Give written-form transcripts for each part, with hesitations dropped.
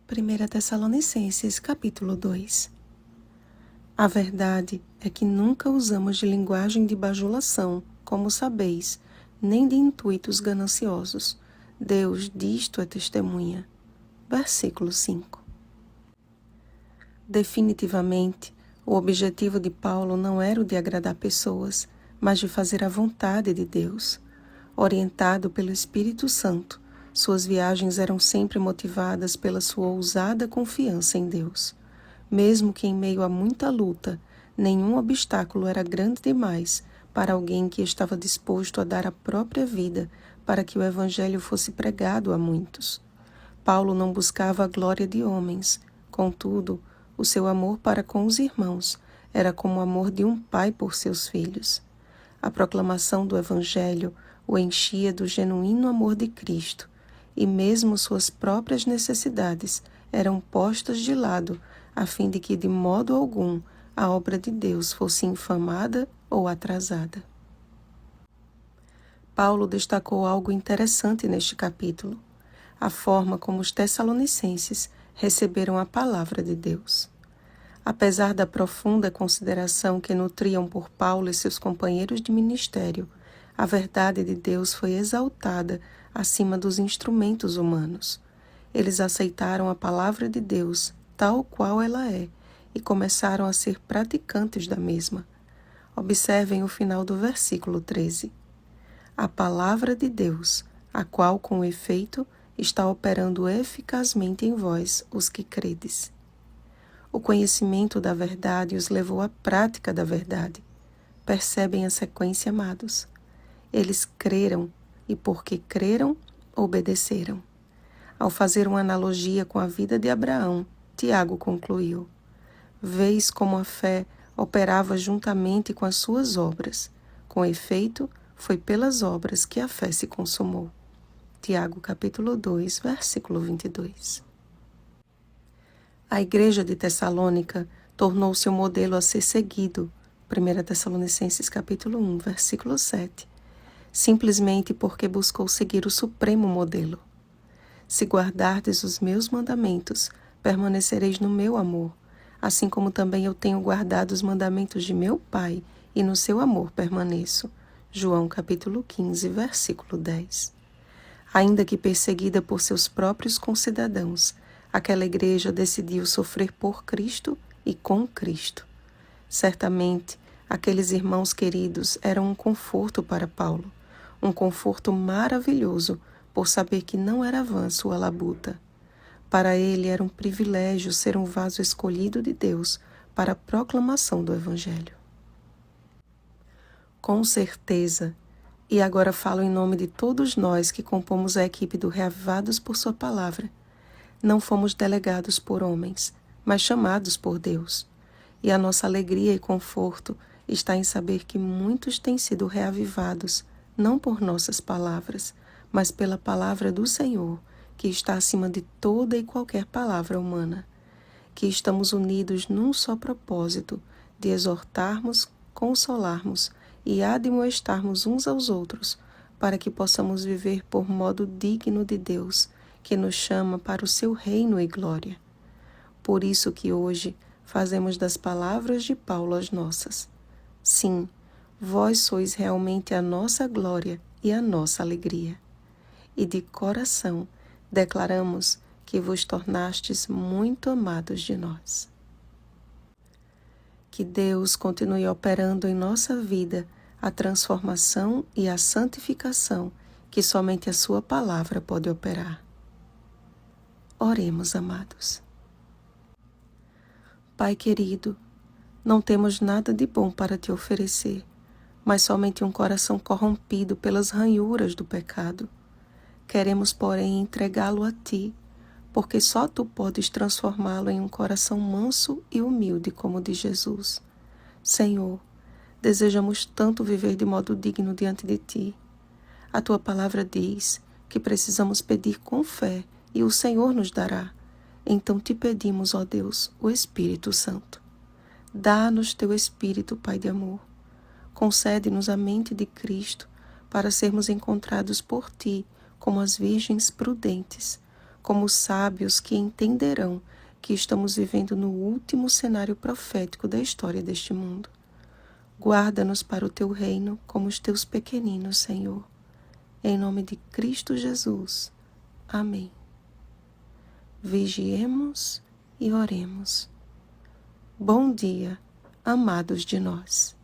1 Tessalonicenses, capítulo 2. A verdade é que nunca usamos de linguagem de bajulação, como sabeis, nem de intuitos gananciosos. Deus disto é testemunha. Versículo 5. Definitivamente, o objetivo de Paulo não era o de agradar pessoas, mas de fazer a vontade de Deus. Orientado pelo Espírito Santo, suas viagens eram sempre motivadas pela sua ousada confiança em Deus. Mesmo que em meio a muita luta, nenhum obstáculo era grande demais para alguém que estava disposto a dar a própria vida para que o Evangelho fosse pregado a muitos. Paulo não buscava a glória de homens, contudo, o seu amor para com os irmãos era como o amor de um pai por seus filhos. A proclamação do Evangelho o enchia do genuíno amor de Cristo, e mesmo suas próprias necessidades eram postas de lado, a fim de que de modo algum a obra de Deus fosse infamada ou atrasada. Paulo destacou algo interessante neste capítulo: a forma como os tessalonicenses receberam a palavra de Deus. Apesar da profunda consideração que nutriam por Paulo e seus companheiros de ministério, a verdade de Deus foi exaltada acima dos instrumentos humanos. Eles aceitaram a palavra de Deus tal qual ela é e começaram a ser praticantes da mesma. Observem o final do versículo 13. A palavra de Deus, a qual com efeito está operando eficazmente em vós, os que credes. O conhecimento da verdade os levou à prática da verdade. Percebem a sequência, amados? Eles creram e, porque creram, obedeceram. Ao fazer uma analogia com a vida de Abraão, Tiago concluiu: Vês como a fé operava juntamente com as suas obras. Com efeito, foi pelas obras que a fé se consumou. Tiago, capítulo 2, versículo 22. A igreja de Tessalônica tornou-se um modelo a ser seguido. 1 Tessalonicenses, capítulo 1, versículo 7. Simplesmente porque buscou seguir o supremo modelo. Se guardardes os meus mandamentos, permanecereis no meu amor, assim como também eu tenho guardado os mandamentos de meu Pai, e no seu amor permaneço. João capítulo 15, versículo 10. Ainda que perseguida por seus próprios concidadãos, aquela igreja decidiu sofrer por Cristo e com Cristo. Certamente, aqueles irmãos queridos eram um conforto para Paulo, um conforto maravilhoso por saber que não era vã sua labuta. Para ele era um privilégio ser um vaso escolhido de Deus para a proclamação do Evangelho. Com certeza, e agora falo em nome de todos nós que compomos a equipe do Reavivados por Sua Palavra, não fomos delegados por homens, mas chamados por Deus. E a nossa alegria e conforto está em saber que muitos têm sido reavivados, não por nossas palavras, mas pela palavra do Senhor, que está acima de toda e qualquer palavra humana. Que estamos unidos num só propósito, de exortarmos, consolarmos e admoestarmos uns aos outros, para que possamos viver por modo digno de Deus, que nos chama para o seu reino e glória. Por isso que hoje fazemos das palavras de Paulo as nossas. Sim, vós sois realmente a nossa glória e a nossa alegria. E de coração declaramos que vos tornastes muito amados de nós. Que Deus continue operando em nossa vida a transformação e a santificação que somente a sua palavra pode operar. Oremos, amados. Pai querido, não temos nada de bom para te oferecer, mas somente um coração corrompido pelas ranhuras do pecado. Queremos, porém, entregá-lo a ti, porque só tu podes transformá-lo em um coração manso e humilde como o de Jesus. Senhor, desejamos tanto viver de modo digno diante de ti. A tua palavra diz que precisamos pedir com fé e o Senhor nos dará. Então te pedimos, ó Deus, o Espírito Santo. Dá-nos teu Espírito, Pai de amor. Concede-nos a mente de Cristo para sermos encontrados por ti como as virgens prudentes, como sábios que entenderão que estamos vivendo no último cenário profético da história deste mundo. Guarda-nos para o teu reino como os teus pequeninos, Senhor. Em nome de Cristo Jesus. Amém. Vigiemos e oremos. Bom dia, amados de nós.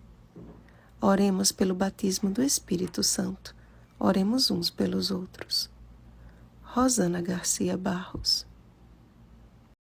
Oremos pelo batismo do Espírito Santo. Oremos uns pelos outros. Rosana Garcia Barros.